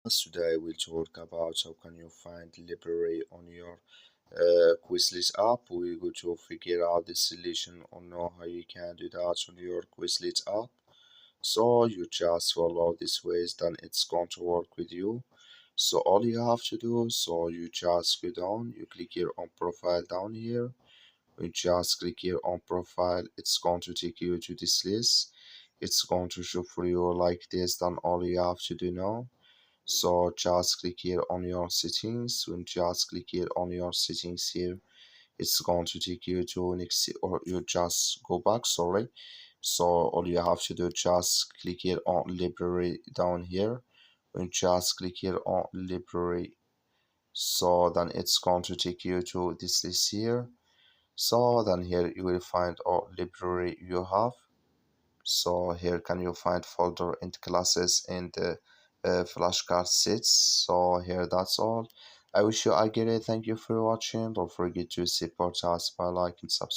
Today we'll talk about how can you find library on your Quizlet app. We're going to figure out the solution on how you can do that on your Quizlet app. So you just follow these ways, then it's going to work with you. So all you have to do, so you just go down, you click here on profile down here. You just click here on profile, it's going to take you to this list. It's going to show for you like this. Then all you have to do now, so just click here on your settings. When just click here on your settings here, it's going to take you to next, or you just go back, sorry. So all you have to do, just click here on library down here. When just click here on library, so then it's going to take you to this list here. So then here you will find all library you have. So here can you find folder and classes and flashcard sets. So here that's all. I wish you I get it. Thank you for watching. Don't forget to support us by liking, subscribe.